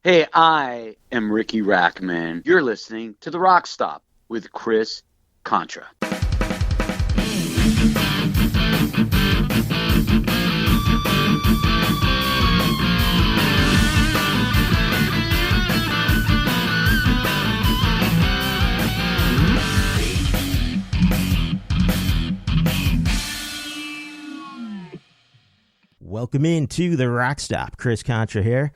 Hey, I am Riki Rachtman. You're listening to the RockStop with Chris Contra. Welcome into the RockStop. Chris Contra here.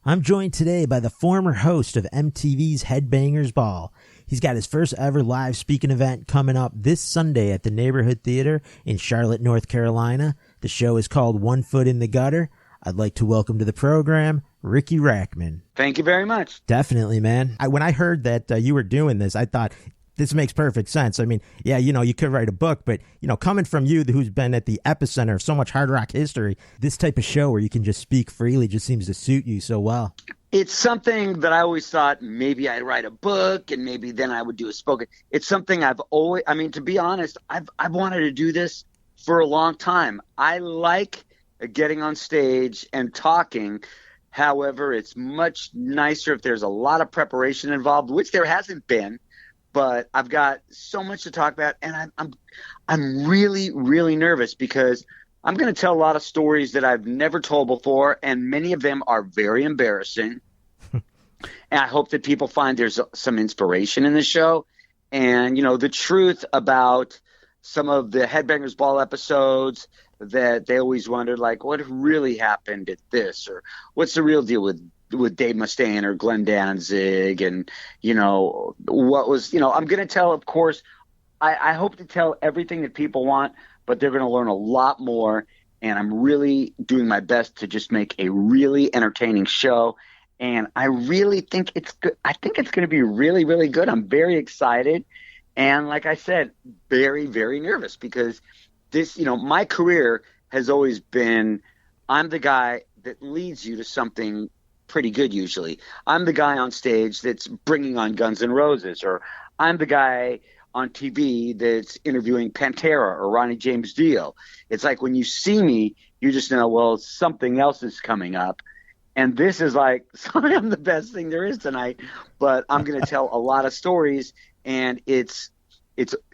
I'm joined today by the former host of MTV's Headbangers Ball. He's got his first ever live speaking event coming up this Sunday at the Neighborhood Theater in Charlotte, North Carolina. The show is called One Foot in the Gutter. I'd like to welcome to the program, Riki Rachtman. Thank you very much. Definitely, man. When I heard that you were doing this, I thought, this makes perfect sense. I mean, yeah, you could write a book, but, coming from you who's been at the epicenter of so much hard rock history, this type of show where you can just speak freely just seems to suit you so well. It's something that I always thought maybe I'd write a book and maybe then I would do a spoken. It's something I've always, to be honest, I've wanted to do this for a long time. I like getting on stage and talking. However, it's much nicer if there's a lot of preparation involved, which there hasn't been. But I've got so much to talk about, and I'm really, really nervous because I'm going to tell a lot of stories that I've never told before, and many of them are very embarrassing. And I hope that people find there's some inspiration in the show. And, the truth about some of the Headbangers Ball episodes that they always wondered, like, what really happened at this? Or what's the real deal with Dave Mustaine or Glenn Danzig, and what was I'm going to tell, of course, I hope to tell everything that people want, but they're going to learn a lot more, and I'm really doing my best to just make a really entertaining show, and I really think it's good. I think it's going to be really, really good. I'm very excited, and like I said, very, very nervous because this, my career has always been, I'm the guy that leads you to something pretty good usually. I'm the guy on stage that's bringing on Guns N' Roses, or I'm the guy on TV that's interviewing Pantera or Ronnie James Dio. It's like when you see me, you just know, well, something else is coming up. And this is like, sorry, I'm the best thing there is tonight, but I'm going to tell a lot of stories, and it's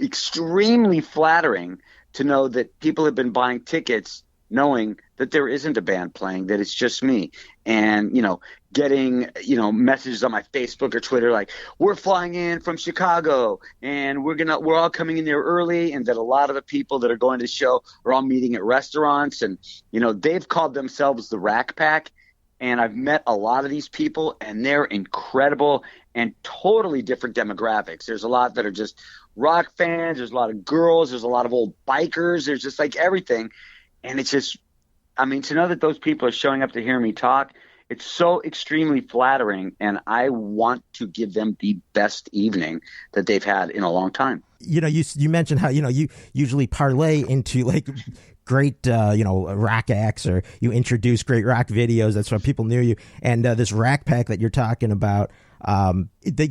extremely flattering to know that people have been buying tickets knowing that there isn't a band playing, that it's just me. And, getting, messages on my Facebook or Twitter like, we're flying in from Chicago and we're all coming in there early, and that a lot of the people that are going to the show are all meeting at restaurants, and, they've called themselves the Rack Pack. And I've met a lot of these people, and they're incredible and totally different demographics. There's a lot that are just rock fans. There's a lot of girls. There's a lot of old bikers. There's just like everything. And it's just, to know that those people are showing up to hear me talk, it's so extremely flattering, and I want to give them the best evening that they've had in a long time. You mentioned how, you usually parlay into like great, rock acts, or you introduce great rock videos. That's why people knew you. And this Rack Pack that you're talking about, a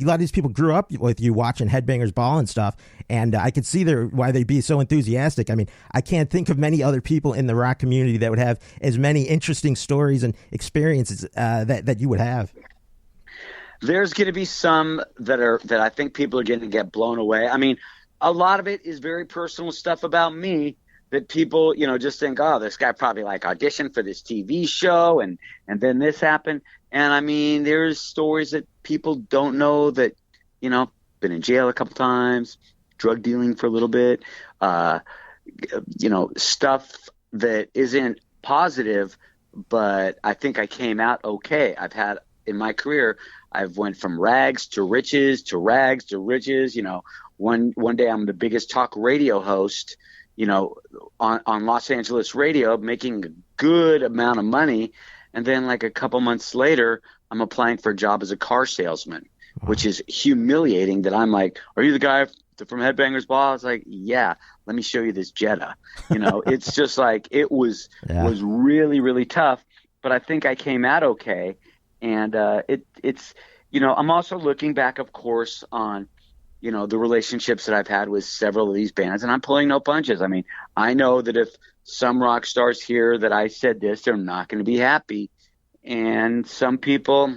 lot of these people grew up with you watching Headbangers Ball and stuff, and I could see why they'd be so enthusiastic. I can't think of many other people in the rock community that would have as many interesting stories and experiences that you would have. There's going to be some that I think people are going to get blown away. A lot of it is very personal stuff about me that people, just think, oh, this guy probably auditioned for this TV show and then this happened. And there's stories that people don't know that, been in jail a couple times, drug dealing for a little bit, stuff that isn't positive, but I think I came out okay. I've had in my career, I've went from rags to riches to rags to riches. One day I'm the biggest talk radio host, on Los Angeles radio, making a good amount of money. And then a couple months later, I'm applying for a job as a car salesman, which is humiliating. That I'm like, are you the guy from Headbangers Ball? I was like, yeah, let me show you this Jetta. It's just it was really, really tough, but I think I came out okay. And it's I'm also looking back, of course, on the relationships that I've had with several of these bands, and I'm pulling no punches. I know that if some rock stars hear that I said this, they're not going to be happy. And some people,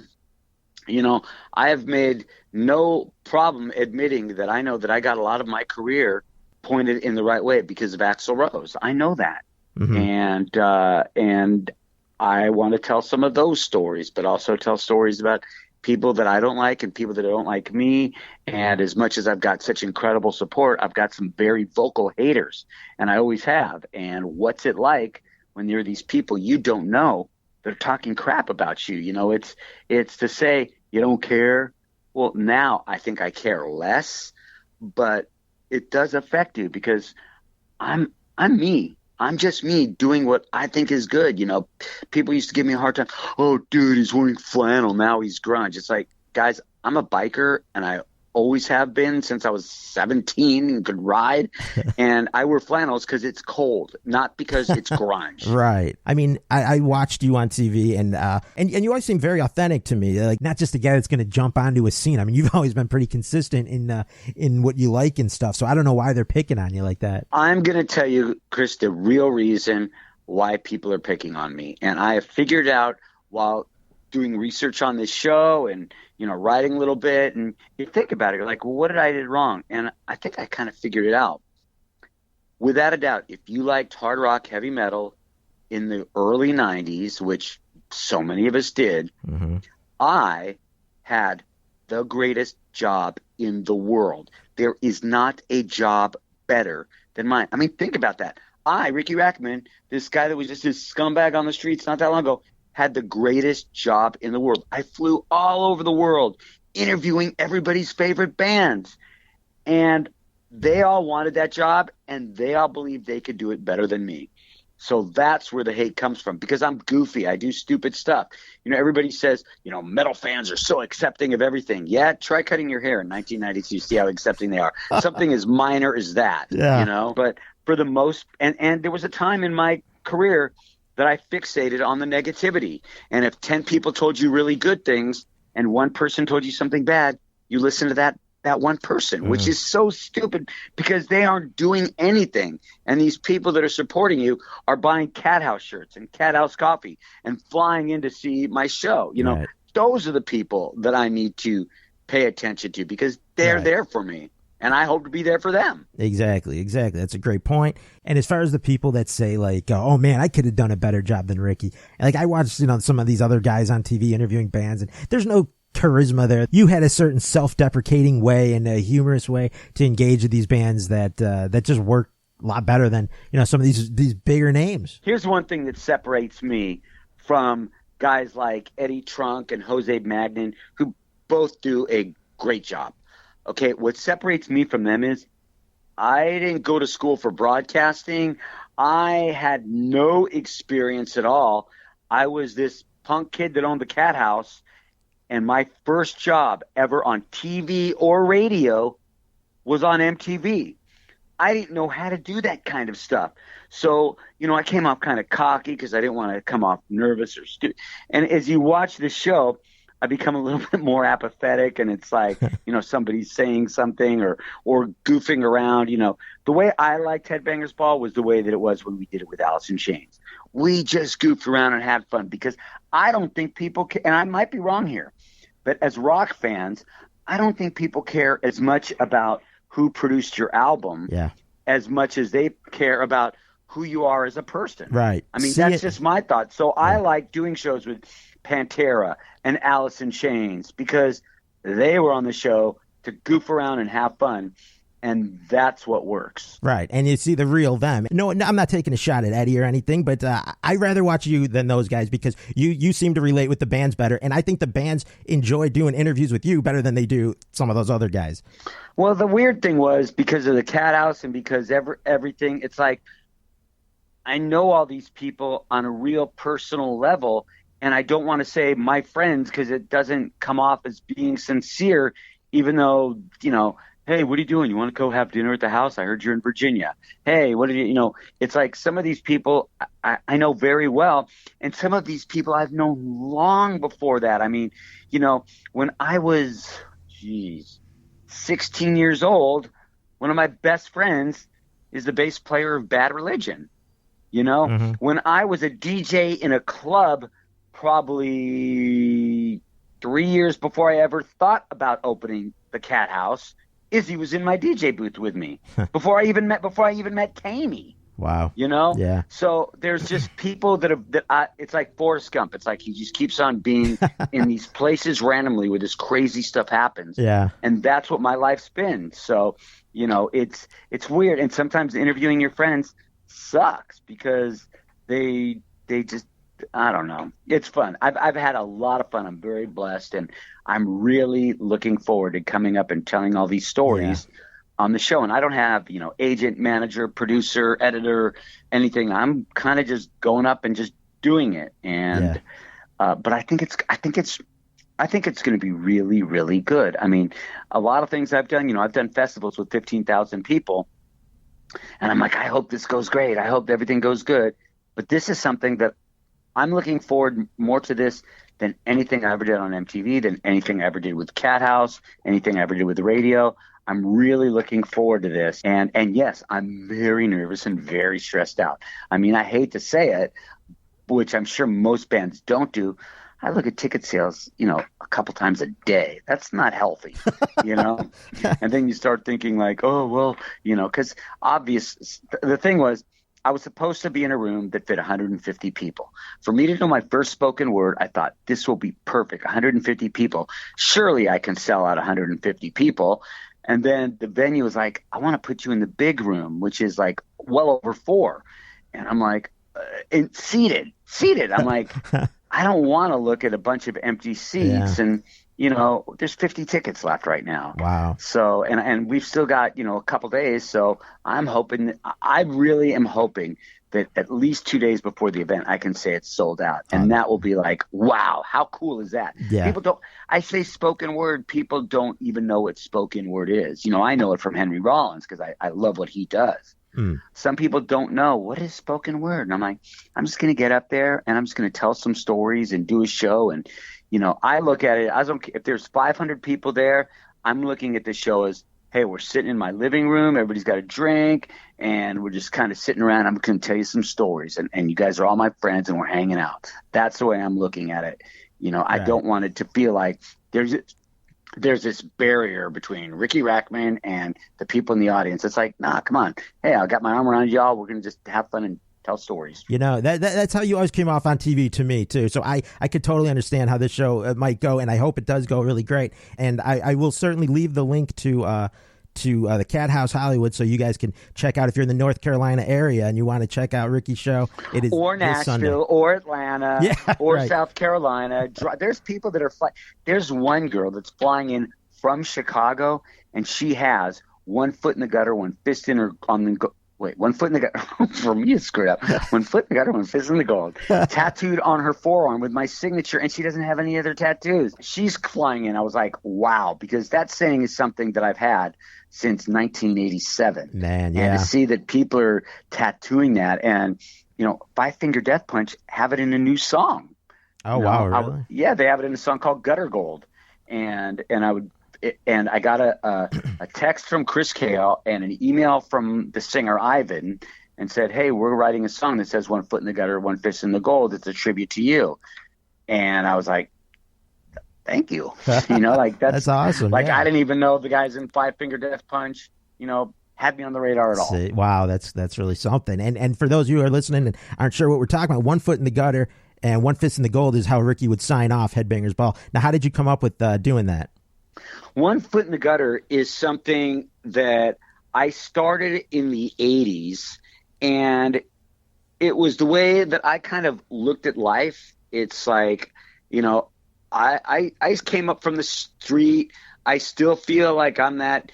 You know, I have made no problem admitting that I know that I got a lot of my career pointed in the right way because of Axl Rose. I know that. Mm-hmm. And I want to tell some of those stories, but also tell stories about people that I don't like and people that don't like me. And as much as I've got such incredible support, I've got some very vocal haters, and I always have. And what's it like when there are these people you don't know that are talking crap about you? You know, it's to say you don't care. Well, now I think I care less, but it does affect you because I'm me. I'm just me doing what I think is good. You know, people used to give me a hard time. Oh, dude, he's wearing flannel. Now he's grunge. It's like, guys, I'm a biker, and I always have been since I was 17 and could ride. And I wear flannels because it's cold, not because it's grunge. Right. I mean, I watched you on TV, and you always seem very authentic to me. Like, not just a guy that's going to jump onto a scene. I mean, you've always been pretty consistent in what you like and stuff. So I don't know why they're picking on you like that. I'm going to tell you, Chris, the real reason why people are picking on me. And I have figured out while doing research on this show and, you know, writing a little bit, and you think about it, you're like, well, what did I do wrong? And I think I kind of figured it out. Without a doubt, if you liked hard rock, heavy metal in the early 90s, which so many of us did, mm-hmm. I had the greatest job in the world. There is not a job better than mine. I mean, think about that. I, Riki Rachtman, this guy that was just this scumbag on the streets not that long ago, had the greatest job in the world. I flew all over the world interviewing everybody's favorite bands. And they all wanted that job, and they all believed they could do it better than me. So that's where the hate comes from, because I'm goofy. I do stupid stuff. You know, everybody says, you know, metal fans are so accepting of everything. Yeah, try cutting your hair in 1992, see how accepting they are. Something as minor as that, yeah. You know. But for the most – and there was a time in my career that I fixated on the negativity. And if 10 people told you really good things and one person told you something bad, you listen to that one person, which is so stupid because they aren't doing anything. And these people that are supporting you are buying Cat House shirts and Cat House coffee and flying in to see my show. You know, right. Those are the people that I need to pay attention to because they're right. there for me. And I hope to be there for them. Exactly. That's a great point. And as far as the people that say like, oh man, I could have done a better job than Riki. Like I watched, you know, some of these other guys on TV interviewing bands, and there's no charisma there. You had a certain self-deprecating way and a humorous way to engage with these bands that just work a lot better than, you know, some of these bigger names. Here's one thing that separates me from guys like Eddie Trunk and Jose Magnin, who both do a great job. Okay, what separates me from them is I didn't go to school for broadcasting. I had no experience at all. I was this punk kid that owned the Cat House, and my first job ever on TV or radio was on MTV. I didn't know how to do that kind of stuff. So, you know, I came off kind of cocky because I didn't want to come off nervous or stupid. And as you watch the show, I become a little bit more apathetic, and it's like, you know, somebody's saying something or goofing around. You know, the way I liked Headbangers Ball was the way that it was when we did it with Alice in Chains. We just goofed around and had fun because I don't think people care, and I might be wrong here, but as rock fans, I don't think people care as much about who produced your album as much as they care about who you are as a person. Right. I mean, that's just my thought. So I like doing shows with Pantera and Alice in Chains because they were on the show to goof around and have fun, and that's what works. Right, and you see the real them. No, I'm not taking a shot at Eddie or anything, but I'd rather watch you than those guys because you seem to relate with the bands better, and I think the bands enjoy doing interviews with you better than they do some of those other guys. Well, the weird thing was because of the Cat House and because everything, it's like I know all these people on a real personal level, and I don't want to say my friends because it doesn't come off as being sincere, even though, you know, hey, what are you doing? You want to go have dinner at the house? I heard you're in Virginia. Hey, what are you, you know, it's like some of these people I know very well, and some of these people I've known long before that. I mean, you know, when I was, 16 years old, one of my best friends is the bass player of Bad Religion. You know, when I was a DJ in a club, probably 3 years before I ever thought about opening the Cat House, Izzy was in my DJ booth with me before I even met Tammy. Wow. You know? Yeah. So there's just people it's like Forrest Gump. It's like he just keeps on being in these places randomly where this crazy stuff happens. Yeah. And that's what my life's been. So, it's weird. And sometimes interviewing your friends sucks because they just, I don't know. It's fun. I've had a lot of fun. I'm very blessed, and I'm really looking forward to coming up and telling all these stories on the show. And I don't have, agent, manager, producer, editor, anything. I'm kind of just going up and just doing it. And but I think it's going to be really, really good. I mean, a lot of things I've done, I've done festivals with 15,000 people, and I'm like, I hope this goes great. I hope everything goes good. But this is something that I'm looking forward more to this than anything I ever did on MTV, than anything I ever did with Cat House, anything I ever did with the radio. I'm really looking forward to this. And yes, I'm very nervous and very stressed out. I mean, I hate to say it, which I'm sure most bands don't do. I look at ticket sales, a couple times a day. That's not healthy, And then you start thinking like, oh, well, because the thing was, I was supposed to be in a room that fit 150 people. For me to do my first spoken word, I thought this will be perfect. 150 people. Surely I can sell out 150 people. And then the venue was like, I want to put you in the big room, which is like well over 4. And I'm like, and seated. I'm like, I don't want to look at a bunch of empty seats. And, there's 50 tickets left right now. Wow. So, and we've still got, a couple days. So I really am hoping that at least 2 days before the event, I can say it's sold out. And that will be like, wow, how cool is that? Yeah. I say spoken word, people don't even know what spoken word is. I know it from Henry Rollins because I love what he does. Some people don't know what is spoken word. And I'm like, I'm just going to get up there and I'm just going to tell some stories and do a show. And, I look at it, if there's 500 people there, I'm looking at the show as, hey, we're sitting in my living room. Everybody's got a drink and we're just kind of sitting around. I'm going to tell you some stories and you guys are all my friends and we're hanging out. That's the way I'm looking at it. I don't want it to feel like there's this barrier between Riki Rachtman and the people in the audience. It's like, nah, come on. Hey, I got my arm around y'all. We're going to just have fun and tell stories. That's how you always came off on TV to me too. So I could totally understand how this show might go, and I hope it does go really great. And I will certainly leave the link to the Cat House Hollywood so you guys can check out if you're in the North Carolina area and you want to check out Riki's show. It is or Nashville or Atlanta or right. South Carolina. There's people that are there's one girl that's flying in from Chicago, and she has one foot in the gutter, one fist in her one foot in the gutter. For me, it's screwed up. One foot in the gutter, one fist in the gold. Tattooed on her forearm with my signature, and she doesn't have any other tattoos. She's flying in. I was like, wow, because that saying is something that I've had since 1987. Man, yeah. And to see that people are tattooing that, and Five Finger Death Punch have it in a new song. Oh, wow, really? Yeah, they have it in a song called Gutter Gold, and I got a text from Chris Kale and an email from the singer Ivan and said, hey, we're writing a song that says one foot in the gutter, one fist in the gold. It's a tribute to you. And I was like, thank you. That's awesome. Like, I didn't even know the guys in Five Finger Death Punch, had me on the radar at all. See, wow, that's really something. And for those of you who are listening and aren't sure what we're talking about, one foot in the gutter and one fist in the gold is how Riki would sign off Headbangers Ball. Now, how did you come up with doing that? One foot in the gutter is something that I started in the 80s, and it was the way that I kind of looked at life. It's like, I came up from the street. I still feel like I'm that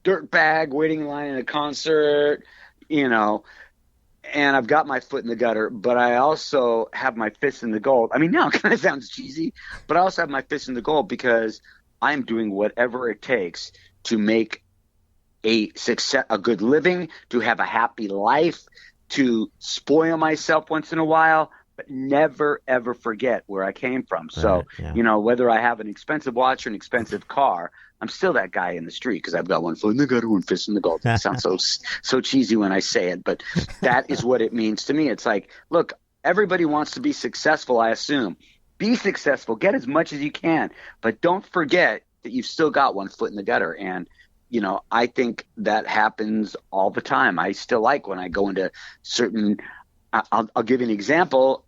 dirtbag waiting in line in a concert, and I've got my foot in the gutter, but I also have my fist in the gold. I mean, now it kind of sounds cheesy, but I also have my fist in the gold because I'm doing whatever it takes to make a good living, to have a happy life, to spoil myself once in a while, but never, ever forget where I came from. So, whether I have an expensive watch or an expensive car, I'm still that guy in the street because I've got one foot in the gutter, one fist in the gold. It sounds so cheesy when I say it, but that is what it means to me. It's like, look, everybody wants to be successful, I assume. be successful, get as much as you can, but don't forget that you've still got one foot in the gutter. And, you know, I think that happens all the time. I still like when I go into certain, I'll give you an example.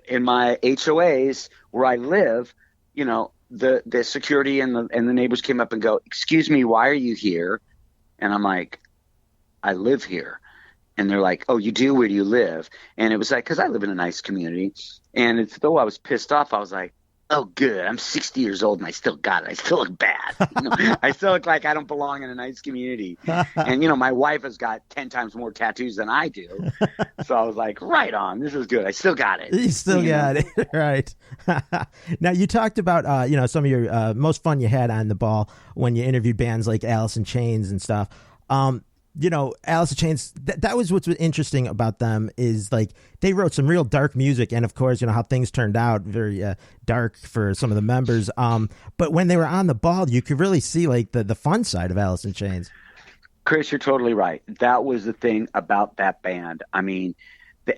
In my HOAs where I live, you know, the security and the neighbors came up and go, "Excuse me, why are you here?" And I'm like, "I live here." And they're like, "Oh, you do? Where do you live?" And it was like, because I live in a nice community. And it's, though I was pissed off, I was like, "Oh, good. I'm 60 years old and I still got it. I still look bad. You know, I still look like I don't belong in a nice community." And, you know, my wife has got 10 times more tattoos than I do. So I was like, right on. This is good. I still got it. You still got it. Right. Now, you talked about, you know, some of your most fun you had on the ball when you interviewed bands like Alice in Chains and stuff. You know, Alice in Chains, that was what's interesting about them is, like, they wrote some real dark music. And, of course, you know, how things turned out, very dark for some of the members. But when they were on the ball, you could really see, like, the fun side of Alice in Chains. Chris, you're totally right. That was the thing about that band. I mean,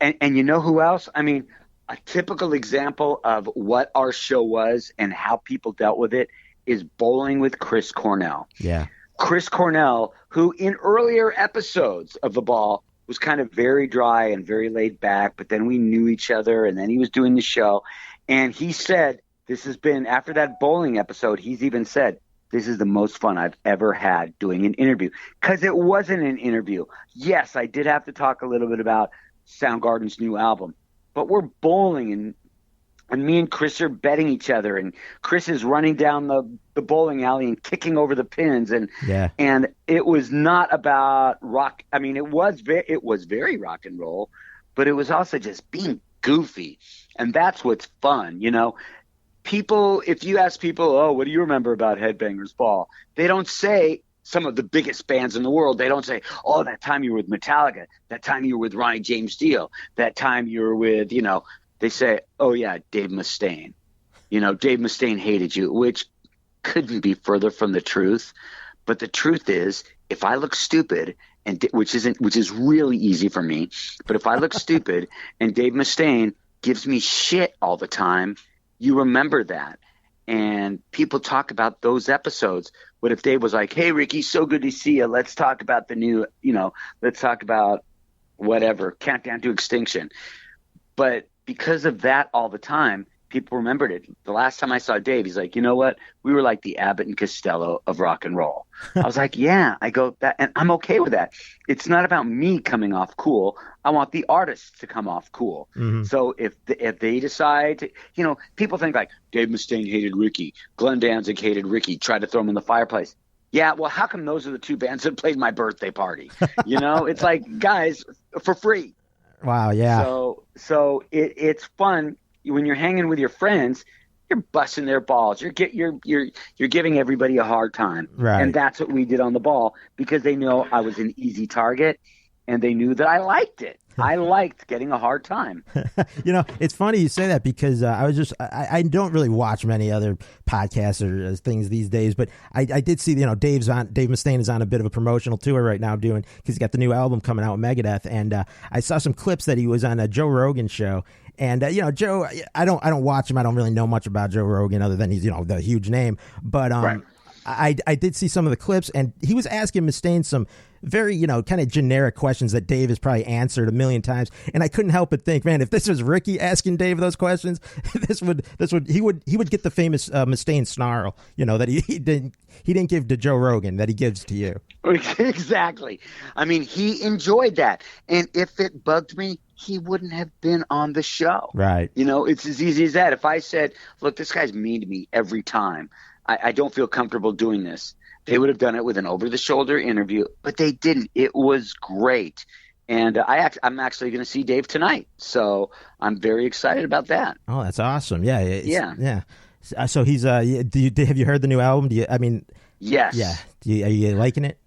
and you know who else? I mean, a typical example of what our show was and how people dealt with it is Bowling with Chris Cornell. Yeah. Chris Cornell, who in earlier episodes of The Ball was kind of very dry and very laid back, but then we knew each other and then he was doing the show. And he said, this has been, after that bowling episode, he's even said, this is the most fun I've ever had doing an interview. Because it wasn't an interview. Yes, I did have to talk a little bit about Soundgarden's new album, but we're bowling and me and Chris are betting each other, and Chris is running down the bowling alley and kicking over the pins, and it was not about rock. I mean, it was very rock and roll, but it was also just being goofy, and that's what's fun, you know. People, if you ask people, "Oh, what do you remember about Headbangers Ball?" They don't say some of the biggest bands in the world. They don't say, "Oh, that time you were with Metallica, that time you were with Ronnie James Dio, that time you were with," you know. They say, "Oh, yeah, Dave Mustaine. You know, Dave Mustaine hated you," which couldn't be further from the truth. But the truth is, if I look stupid, which is really easy for me, but if I look stupid and Dave Mustaine gives me shit all the time, you remember that. And people talk about those episodes. What if Dave was like, "Hey, Ricky, so good to see you. Let's talk about the new, you know, let's talk about whatever, Countdown to Extinction." But because of that all the time, people remembered it. The last time I saw Dave, he's like, "You know what? We were like the Abbott and Costello of rock and roll." I was like, "Yeah." I go, "That," and I'm okay with that. It's not about me coming off cool. I want the artists to come off cool. Mm-hmm. So if they decide to, you know, people think like Dave Mustaine hated Ricky, Glenn Danzig hated Ricky, tried to throw him in the fireplace. Yeah, well, how come those are the two bands that played my birthday party? You know, it's like, guys, for free. Wow, yeah. So it's fun when you're hanging with your friends. You're busting their balls. You're giving everybody a hard time, right? And that's what we did on the ball because they know I was an easy target, and they knew that I liked it. I liked getting a hard time. You know, it's funny you say that because I don't really watch many other podcasts or things these days, but I did see, you know, Dave Mustaine is on a bit of a promotional tour right now because he's got the new album coming out with Megadeth, and I saw some clips that he was on a Joe Rogan show. And, you know, Joe, I don't watch him. I don't really know much about Joe Rogan other than he's, you know, the huge name. But right. I did see some of the clips, and he was asking Mustaine some very, you know, kind of generic questions that Dave has probably answered a million times. And I couldn't help but think, man, if this was Ricky asking Dave those questions, he would get the famous Mustaine snarl, you know, that he didn't give to Joe Rogan, that he gives to you. Exactly. I mean, he enjoyed that. And if it bugged me, he wouldn't have been on the show. Right. You know, it's as easy as that. If I said, "Look, this guy's mean to me every time. I don't feel comfortable doing this," they would have done it with an over-the-shoulder interview, but they didn't. It was great. And I'm actually going to see Dave tonight, so I'm very excited about that. Oh, that's awesome. Yeah. Yeah. So he's have you heard the new album? Yes. Yeah. Are you liking it?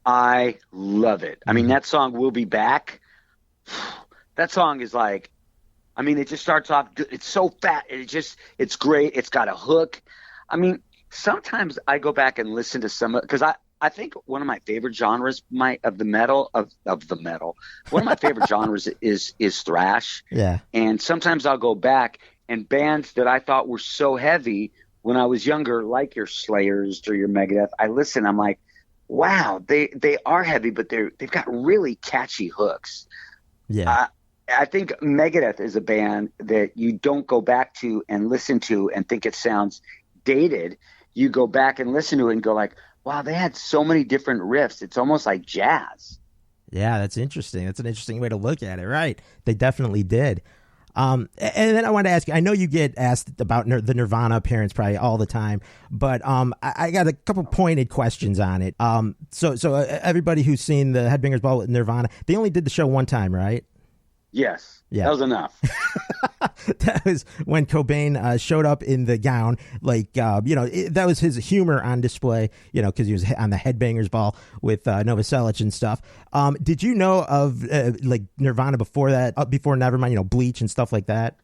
I love it. I mean, that song, "We'll Be Back," that song is like, I mean, it just starts off good. It's so fat. It's great. It's got a hook. I mean, sometimes I go back and listen to some, because I think one of my favorite genres one of my favorite genres is thrash. Yeah. And sometimes I'll go back and bands that I thought were so heavy when I was younger, like your Slayers or your Megadeth, I listen, I'm like, wow, they are heavy, but they've got really catchy hooks. Yeah. I think Megadeth is a band that you don't go back to and listen to and think it sounds dated. You go back and listen to it and go like, wow, they had so many different riffs. It's almost like jazz. Yeah, that's interesting. That's an interesting way to look at it. Right. They definitely did. And then I wanted to ask you, I know you get asked about the Nirvana appearance probably all the time, but I got a couple pointed questions on it. So everybody who's seen the Headbangers Ball with Nirvana, they only did the show one time, right? Yes. Yeah. That was enough. That was when Cobain showed up in the gown, like, that was his humor on display, because he was on the Headbangers Ball with Novoselic and stuff. Did you know of like Nirvana before that, before Nevermind, Bleach and stuff like that?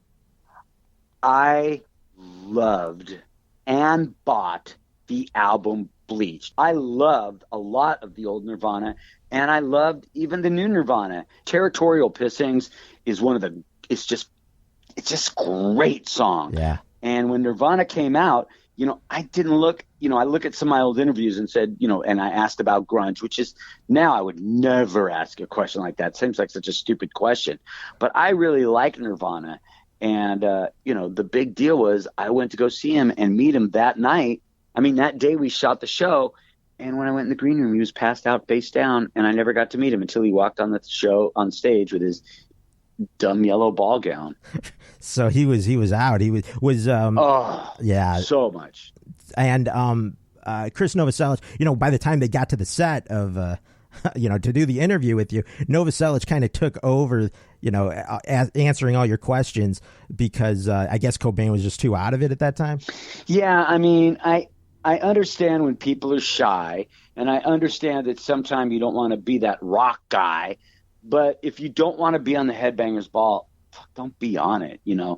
I loved and bought the album Bleach. I loved a lot of the old Nirvana, and I loved even the new Nirvana. Territorial Pissings is it's just great song. Yeah. And when Nirvana came out, I didn't look, I look at some of my old interviews and said, and I asked about grunge, which is now I would never ask a question like that. Seems like such a stupid question, but I really like Nirvana. And, the big deal was I went to go see him and meet him that night. I mean, that day we shot the show. And when I went in the green room, he was passed out face down, and I never got to meet him until he walked on the show on stage with his dumb yellow ball gown. So he was out. He was yeah, so much. And Chris Novoselic, by the time they got to the set of to do the interview with you, Novoselic kind of took over, answering all your questions because I guess Cobain was just too out of it at that time. Yeah, I mean, I understand when people are shy, and I understand that sometimes you don't want to be that rock guy, but if you don't want to be on the Headbangers Ball, don't be on it. Yeah.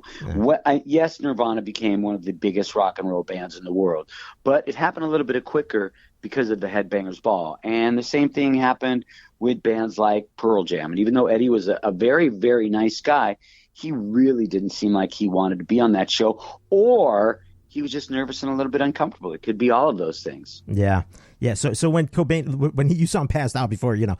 Yes, Nirvana became one of the biggest rock and roll bands in the world, but it happened a little bit quicker because of the Headbangers Ball. And the same thing happened with bands like Pearl Jam. And even though Eddie was a very, very nice guy, he really didn't seem like he wanted to be on that show, or he was just nervous and a little bit uncomfortable. It could be all of those things. Yeah. Yeah. So when Cobain, you saw him passed out before, you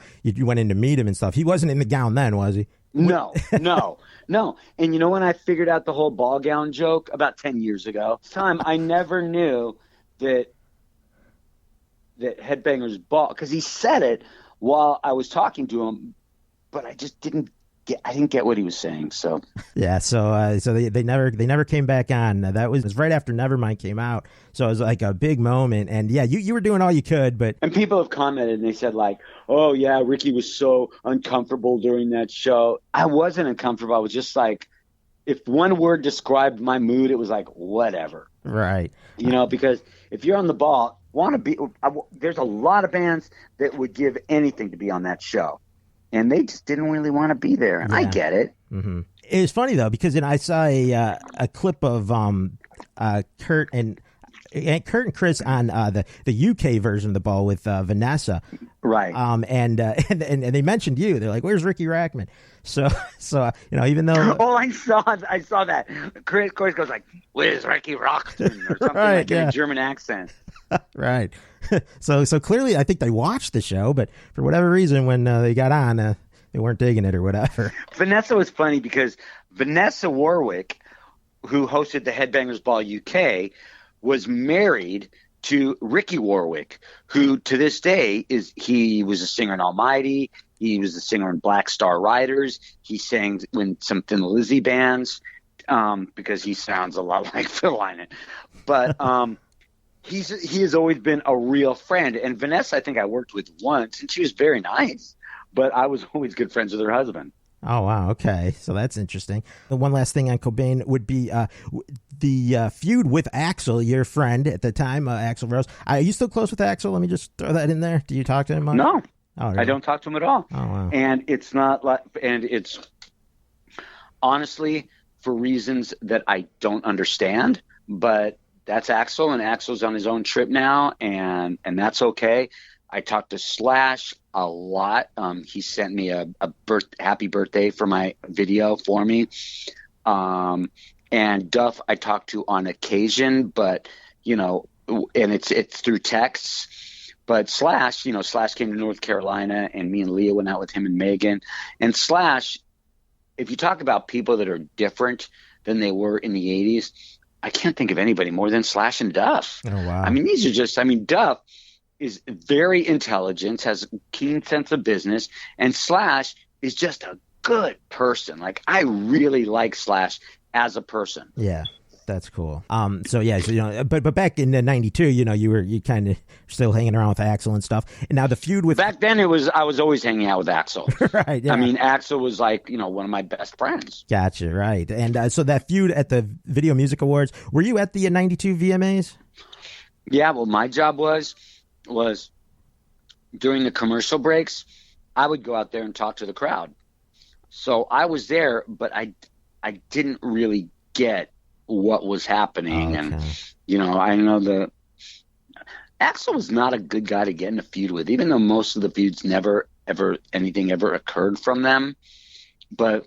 went in to meet him and stuff, he wasn't in the gown then, was he? No. And when I figured out the whole ball gown joke about 10 years ago, I never knew that Headbangers Ball, because he said it while I was talking to him, but I just didn't get what he was saying. So yeah, so they never came back on. That was right after Nevermind came out, so it was like a big moment. And yeah, you were doing all you could, and people have commented and they said like, oh yeah, Ricky was so uncomfortable during that show. I wasn't uncomfortable. I was just like, if one word described my mood, it was like whatever. Right. Because if you're on the ball, there's a lot of bands that would give anything to be on that show. And they just didn't really want to be there. And yeah. I get it. Mm-hmm. It was funny, though, because I saw a clip of Kurt and Chris on the UK version of the ball with Vanessa. Right. And they mentioned you. They're like, where's Riki Rachtman? So even though. Oh, I saw that. Chris goes like, where's Riki Rachtman? Or something right, in a German accent. Right. So clearly, I think they watched the show, but for whatever reason, when they got on, they weren't digging it or whatever. Vanessa was funny because Vanessa Warwick, who hosted the Headbangers Ball UK, was married to Ricky Warwick, who to this day he was a singer in Almighty. He was a singer in Black Star Riders. He sang in some Thin Lizzy bands because he sounds a lot like Phil Lynott. But he has always been a real friend. And Vanessa, I think I worked with once, and she was very nice. But I was always good friends with her husband. Oh, wow. Okay. So that's interesting. The one last thing on Cobain would be the feud with Axl, your friend at the time, Axl Rose. Are you still close with Axl? Let me just throw that in there. Do you talk to him much? No. Oh, really? I don't talk to him at all. Oh, wow. And it's honestly for reasons that I don't understand, but that's Axl, and Axl's on his own trip now, and that's okay. I talked to Slash a lot. He sent me a happy birthday for my video for me. And And Duff I talk to on occasion, but, you know, and it's through texts. But Slash, you know, Slash came to North Carolina, and me and Leah went out with him and Megan. And Slash, if you talk about people that are different than they were in the 80s, I can't think of anybody more than Slash and Duff. Oh, wow. I mean, these are just, I mean, Duff is very intelligent, has a keen sense of business, and Slash is just a good person. Like, I really like Slash as a person. Yeah. That's cool. So you know, but back in '92, you know, you kind of still hanging around with Axl and stuff. And now the feud with back then, I was always hanging out with Axl. Right. Yeah. I mean, Axl was like, you know, one of my best friends. Gotcha. Right. And so that feud at the Video Music Awards, were you at the '92 VMAs? Yeah. Well, my job was during the commercial breaks, I would go out there and talk to the crowd. So I was there, but I didn't really get what was happening. Okay. And, you know, I know Axl was not a good guy to get in a feud with, even though most of the feuds anything ever occurred from them. But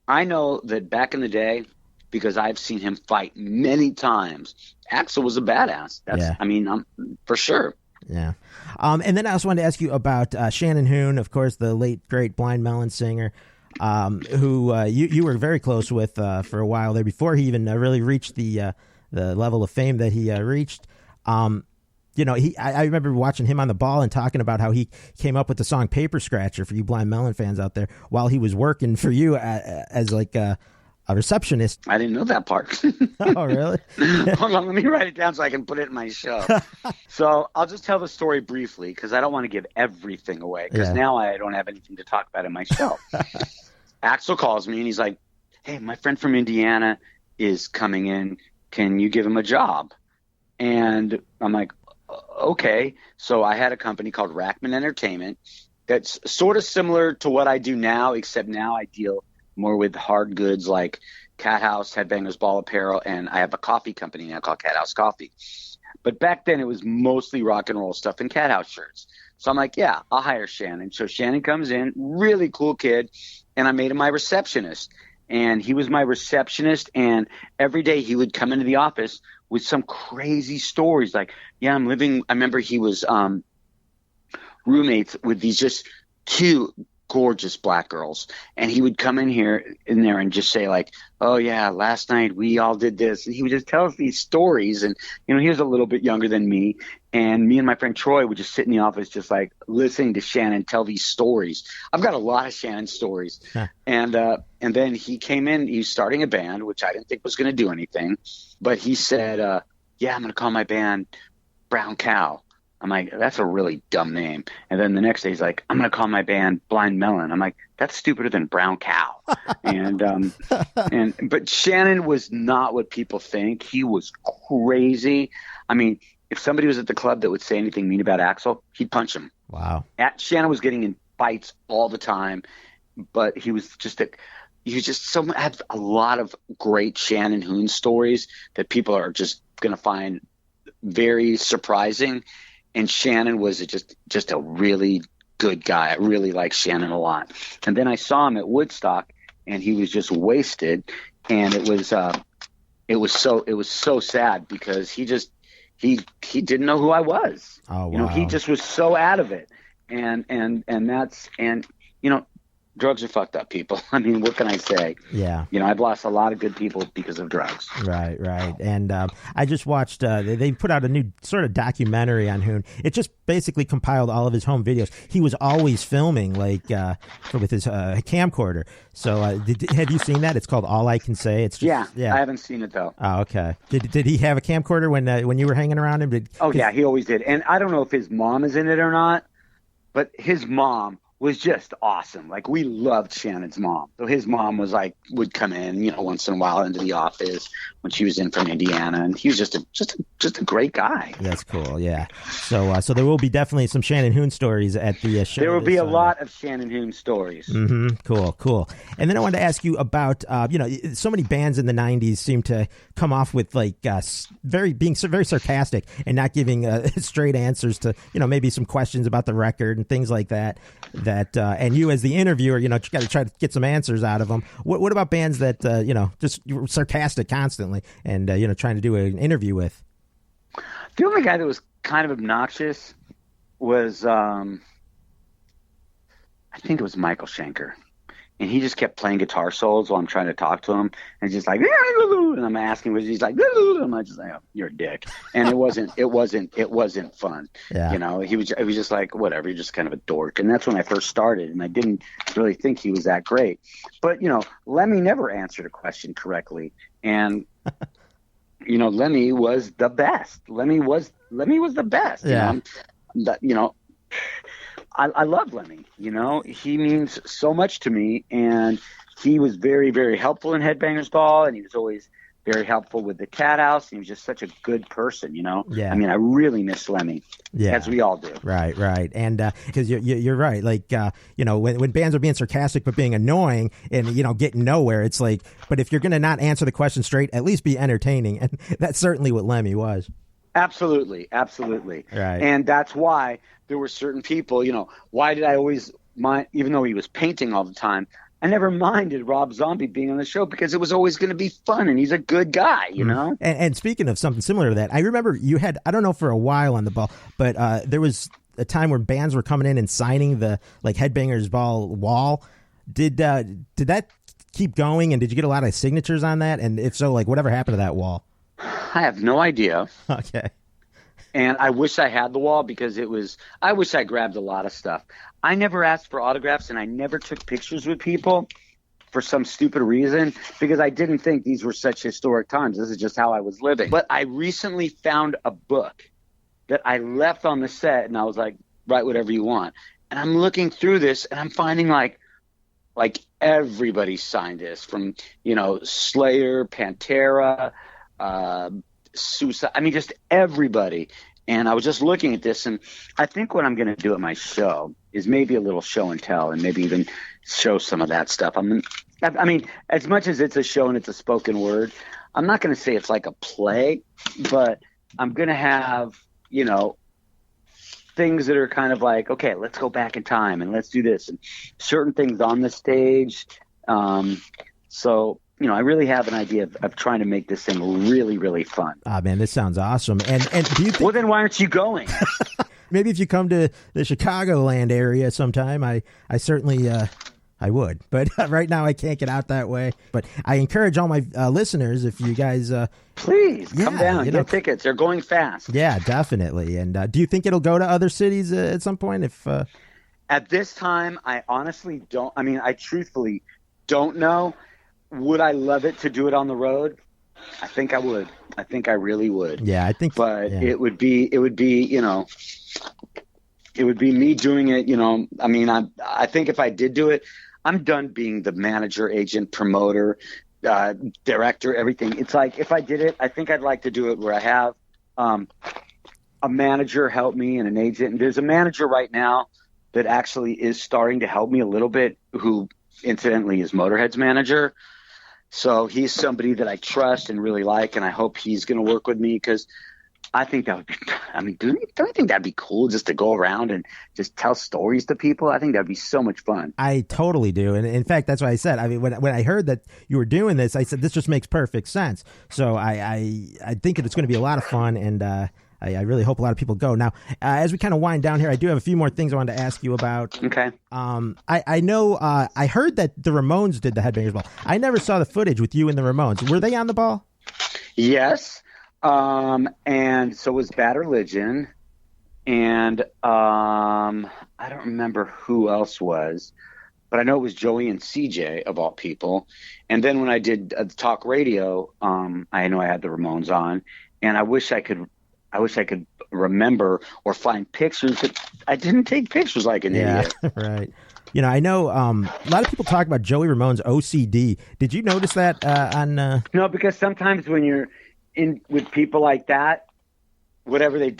I know that back in the day, because I've seen him fight many times, Axl was a badass. I mean, for sure. Yeah. And then I also wanted to ask you about Shannon Hoon, of course, the late, great Blind Melon singer, who you were very close with for a while there before he even really reached the level of fame that he reached. You know, I remember watching him on The Ball and talking about how he came up with the song Paper Scratcher, for you Blind Melon fans out there, while he was working for you as like a receptionist. I didn't know that part. Oh, really? Hold on, let me write it down so I can put it in my show. So I'll just tell the story briefly, because I don't want to give everything away, because now I don't have anything to talk about in my show. Axl calls me and he's like, hey, my friend from Indiana is coming in. Can you give him a job? And I'm like, okay. So I had a company called Rachtman Entertainment that's sort of similar to what I do now, except now I deal more with hard goods like Cat House, Headbangers Ball Apparel, and I have a coffee company now called Cat House Coffee. But back then it was mostly rock and roll stuff and Cat House shirts. So I'm like, yeah, I'll hire Shannon. So Shannon comes in, really cool kid, and I made him my receptionist. And he was my receptionist, and every day he would come into the office with some crazy stories like, yeah, I remember he was roommates with these just two gorgeous black girls, and he would come in there and just say like, oh yeah, last night we all did this, and he would just tell us these stories. And you know, he was a little bit younger than me, and me and my friend Troy would just sit in the office just like listening to Shannon tell these stories. I've got a lot of Shannon stories. Huh. And then he came in, he was starting a band, which I didn't think was going to do anything, but he said, yeah, I'm going to call my band Brown Cow. I'm like, that's a really dumb name. And then the next day he's like, I'm going to call my band Blind Melon. I'm like, that's stupider than Brown Cow. But Shannon was not what people think. He was crazy. I mean, if somebody was at the club that would say anything mean about Axl, he'd punch him. Wow. Shannon was getting in fights all the time, but he was just had a lot of great Shannon Hoon stories that people are just going to find very surprising. And Shannon was just a really good guy. I really like Shannon a lot. And then I saw him at Woodstock, and he was just wasted. And it was so sad because he didn't know who I was. Oh, wow. You know, he just was so out of it. And you know, drugs are fucked up, people. I mean, what can I say? Yeah. You know, I've lost a lot of good people because of drugs. Right. And I just watched, they put out a new sort of documentary on Hoon. It just basically compiled all of his home videos. He was always filming, like, with his camcorder. So have you seen that? It's called All I Can Say. It's just, yeah. I haven't seen it, though. Oh, okay. Did he have a camcorder when you were hanging around him? Yeah, he always did. And I don't know if his mom is in it or not, but his mom was just awesome. Like, we loved Shannon's mom. So his mom would come in, you know, once in a while into the office when she was in from Indiana, and he was just a great guy. That's cool. Yeah. So there will be definitely some Shannon Hoon stories at the show. There will be a lot of Shannon Hoon stories. Mm-hmm. Cool. And then I wanted to ask you about, you know, so many bands in the 90s seem to come off with like being very sarcastic and not giving straight answers to, you know, maybe some questions about the record and things like that. that and you as the interviewer, you got to try to get some answers out of them. What about bands that just sarcastic constantly and trying to do an interview with? The only guy that was kind of obnoxious was I think it was Michael Schenker. And he just kept playing guitar solos while I'm trying to talk to him, and just like, and I'm asking, he's like, and I'm just like, oh, you're a dick. And it wasn't fun. Yeah. He was just like, whatever, you're just kind of a dork. And that's when I first started, and I didn't really think he was that great. But Lemmy never answered a question correctly, and Lemmy was the best. Lemmy was the best. Yeah. I love Lemmy. He means so much to me, and he was very, very helpful in Headbangers Ball, and he was always very helpful with the Cat House. And he was just such a good person, Yeah. I mean, I really miss Lemmy, as we all do. Right. And because you're right, like when bands are being sarcastic but being annoying and getting nowhere, it's like, but if you're going to not answer the question straight, at least be entertaining, and that's certainly what Lemmy was. Absolutely. Right. And that's why there were certain people, why did I always mind, even though he was painting all the time, I never minded Rob Zombie being on the show because it was always going to be fun, and he's a good guy, And speaking of something similar to that, I remember you had, I don't know for a while on the Ball, but there was a time where bands were coming in and signing the Headbangers Ball wall. Did that keep going, and did you get a lot of signatures on that? And if so, whatever happened to that wall? I have no idea. Okay. And I wish I had the wall because I wish I grabbed a lot of stuff. I never asked for autographs, and I never took pictures with people for some stupid reason because I didn't think these were such historic times. This is just how I was living. But I recently found a book that I left on the set, and I was like, write whatever you want. And I'm looking through this, and I'm finding like everybody signed this from, Slayer, Pantera, Suicide. I mean, just everybody. And I was just looking at this, and I think what I'm going to do at my show is maybe a little show and tell, and maybe even show some of that stuff. I mean, as much as it's a show and it's a spoken word, I'm not going to say it's like a play, but I'm going to have, things that are kind of like, okay, let's go back in time and let's do this, and certain things on the stage. So, I really have an idea of trying to make this thing really, really fun. Ah, man, this sounds awesome. And do you think... Well, then why aren't you going? Maybe if you come to the Chicagoland area sometime, I certainly I would. But right now I can't get out that way. But I encourage all my listeners, if you guys... Please, come down, get tickets. They're going fast. Yeah, definitely. And do you think it'll go to other cities at some point? At this time, I honestly don't. I mean, I truthfully don't know. Would I love it to do it on the road? I think I would. I think I really would. Yeah, I think. But yeah. it would be, it would be me doing it. I mean, I think if I did do it, I'm done being the manager, agent, promoter, director, everything. It's like if I did it, I think I'd like to do it where I have a manager help me and an agent. And there's a manager right now that actually is starting to help me a little bit, who incidentally is Motorhead's manager. So he's somebody that I trust and really like, and I hope he's going to work with me, because I think that would be, I mean, don't you think that'd be cool just to go around and just tell stories to people? I think that'd be so much fun. I totally do. And in fact, that's why I said, I mean, when I heard that you were doing this, I said, this just makes perfect sense. So I think it's going to be a lot of fun, and I really hope a lot of people go. Now, as we kind of wind down here, I do have a few more things I wanted to ask you about. Okay. I know I heard that the Ramones did the Headbangers Ball. I never saw the footage with you and the Ramones. Were they on the ball? Yes. And so was Bad Religion. And I don't remember who else was, but I know it was Joey and CJ, of all people. And then when I did talk radio, I know I had the Ramones on, and I wish I could remember or find pictures, but I didn't take pictures like an idiot. Right. You know, I know a lot of people talk about Joey Ramone's OCD. Did you notice that on? No, because sometimes when you're in with people like that, whatever they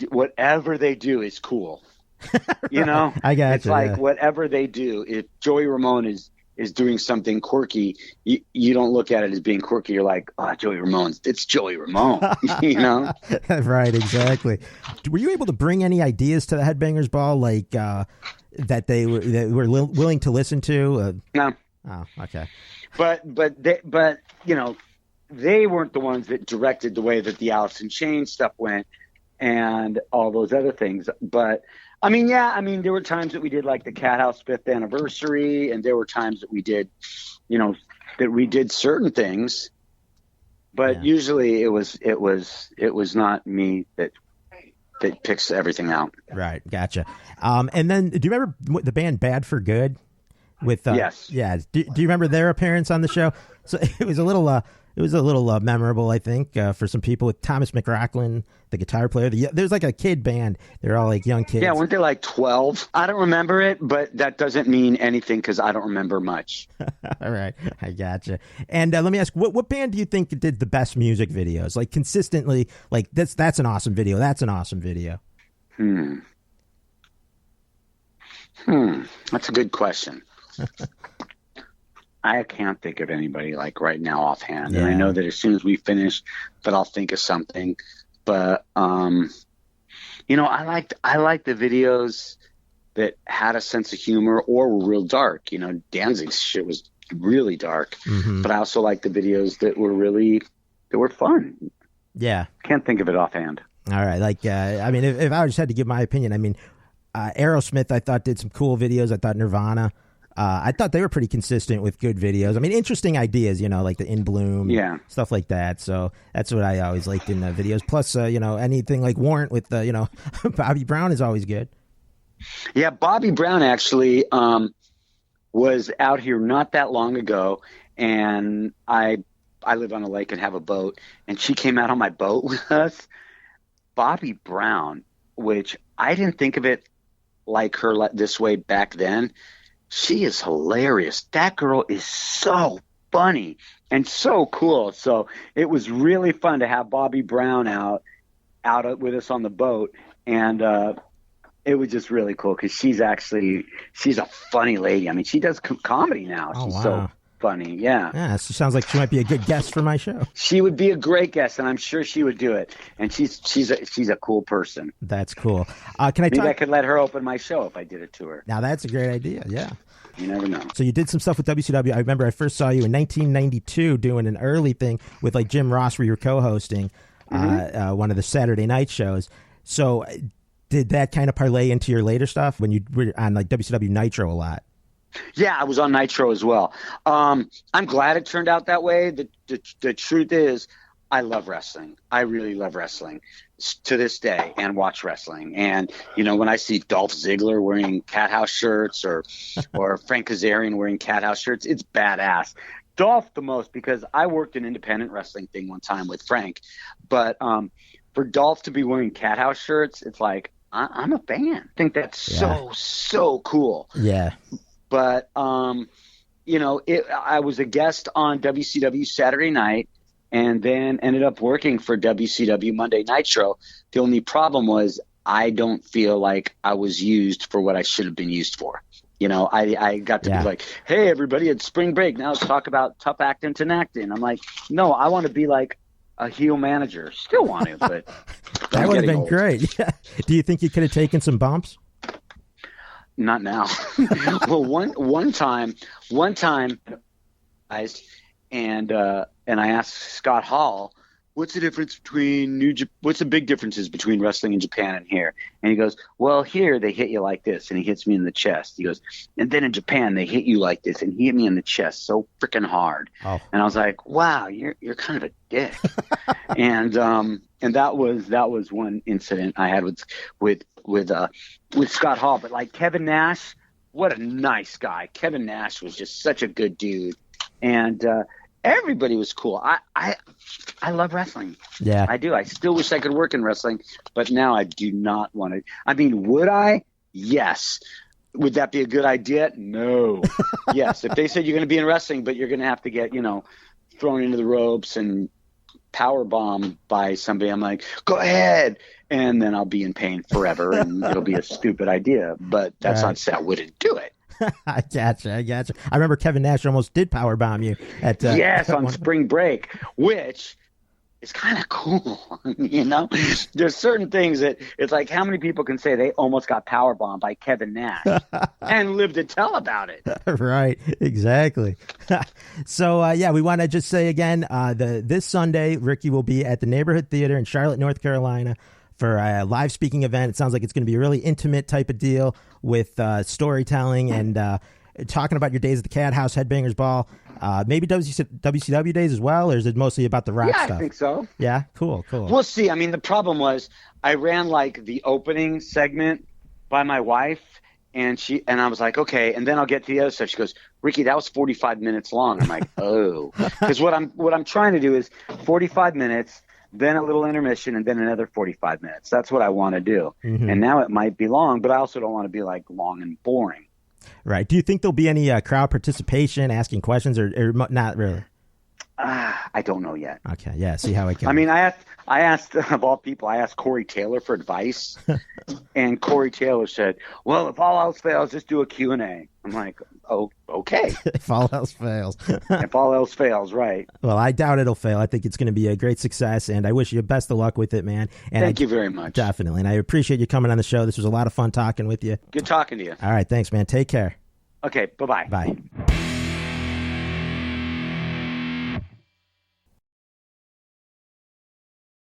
do is cool. Right. You know, I got it's like whatever they do. If Joey Ramone is is doing something quirky, you don't look at it as being quirky. You're like, oh, Joey Ramone's, it's Joey Ramone, you know? Right, exactly. Were you able to bring any ideas to the Headbangers Ball, like that they were willing to listen to? No. Oh, okay. But you know, they weren't the ones that directed the way that the Alice in Chains stuff went and all those other things. But I mean, there were times that we did like the Cat House 5th anniversary, and there were times that we did, you know, that we did certain things, but usually it was not me that picks everything out. Right. Gotcha. And then do you remember the band Bad for Good? With yes. Yeah. Do you remember their appearance on the show? So it was a little memorable, I think, for some people, with Thomas McRacklin, the guitar player. There's like a kid band. They're all like young kids. Yeah, weren't they like 12? I don't remember it, but that doesn't mean anything because I don't remember much. All right, I gotcha. And let me ask, what band do you think did the best music videos? Like consistently, like that's an awesome video. That's an awesome video. That's a good question. I can't think of anybody like right now offhand. Yeah. And I know that as soon as we finish that I'll think of something. But you know, I liked the videos that had a sense of humor or were real dark. You know, Danzig's shit was really dark. Mm-hmm. But I also liked the videos that were fun. Yeah. Can't think of it offhand. All right. Like I mean, if I just had to give my opinion, I mean, Aerosmith I thought did some cool videos. I thought Nirvana, I thought they were pretty consistent with good videos. I mean, interesting ideas, you know, like the In Bloom, stuff like that. So that's what I always liked in videos. Plus, you know, anything like Warrant with, you know, Bobby Brown is always good. Yeah, Bobby Brown actually was out here not that long ago, and I live on a lake and have a boat, and she came out on my boat with us. Bobby Brown, which I didn't think of it like her this way back then. She is hilarious. That girl is so funny and so cool. So it was really fun to have Bobby Brown out with us on the boat. And it was just really cool because she's a funny lady. I mean, she does comedy now. She's so funny. Yeah. Yeah. So sounds like she might be a good guest for my show. She would be a great guest, and I'm sure she would do it. And she's a cool person. That's cool. Maybe I could let her open my show if I did it to her. Now that's a great idea. Yeah. You never know. So you did some stuff with WCW. I remember I first saw you in 1992 doing an early thing with like Jim Ross, where you were co-hosting one of the Saturday night shows. So did that kind of parlay into your later stuff when you were on like WCW Nitro a lot? Yeah, I was on Nitro as well. I'm glad it turned out that way. The truth is, I love wrestling. I really love wrestling to this day, and watch wrestling. And, you know, when I see Dolph Ziggler wearing Cat House shirts or Frank Kazarian wearing Cat House shirts, it's badass. Dolph the most, because I worked an independent wrestling thing one time with Frank. But for Dolph to be wearing Cat House shirts, it's like, I'm a fan. I think that's so cool. Yeah. But, you know, I was a guest on WCW Saturday night, and then ended up working for WCW Monday Nitro. The only problem was I don't feel like I was used for what I should have been used for. You know, I got to be like, hey, everybody, it's spring break. Now let's talk about tough acting to acting. I'm like, no, I want to be like a heel manager. Still want to, but that would have been great. Yeah. Do you think you could have taken some bumps? Not now. Well, one time, and I asked Scott Hall, what's the big differences between wrestling in Japan and here? And he goes, well, here they hit you like this, and he hits me in the chest. He goes, and then in Japan they hit you like this, and he hit me in the chest so freaking hard. Oh. And I was like, wow, you're kind of a dick. and that was one incident I had with Scott Hall. But like Kevin Nash, what a nice guy. Kevin Nash was just such a good dude, and everybody was cool. I love wrestling. Yeah, I do. I still wish I could work in wrestling, but now I do not want to. I mean, would I? Yes. Would that be a good idea? No. Yes. If they said you're going to be in wrestling, but you're going to have to get, thrown into the ropes and power bomb by somebody, I'm like, go ahead. And then I'll be in pain forever, and it'll be a stupid idea. But that's not to say I wouldn't do it. I gotcha. I remember Kevin Nash almost did powerbomb you at yes, at on spring break, which is kind of cool. There's certain things that it's like, how many people can say they almost got powerbombed by Kevin Nash and live to tell about it? Right, exactly. So we want to just say again, this Sunday, Riki will be at the Neighborhood Theater in Charlotte, North Carolina, for a live speaking event. It sounds like it's going to be a really intimate type of deal with storytelling and talking about your days at the Cat House, Headbangers Ball, maybe WCW days as well, or is it mostly about the rock stuff? I think so. Yeah, cool. We'll see. I mean, the problem was I ran like the opening segment by my wife, and I was like, okay, and then I'll get to the other stuff. She goes, Riki, that was 45 minutes long. I'm like, oh, because what I'm trying to do is 45 minutes. Then a little intermission, and then another 45 minutes. That's what I want to do. Mm-hmm. And now it might be long, but I also don't want to be like long and boring. Right. Do you think there'll be any crowd participation, asking questions, or not really? I don't know yet. Okay. Yeah. See how it goes. I mean, I asked of all people, I asked Corey Taylor for advice, and Corey Taylor said, "Well, if all else fails, just do a Q&A." I'm like, "Oh, okay." If all else fails. If all else fails, right? Well, I doubt it'll fail. I think it's going to be a great success, and I wish you best of luck with it, man. And Thank you very much. Definitely, and I appreciate you coming on the show. This was a lot of fun talking with you. Good talking to you. All right, thanks, man. Take care. Okay, bye-bye. Bye.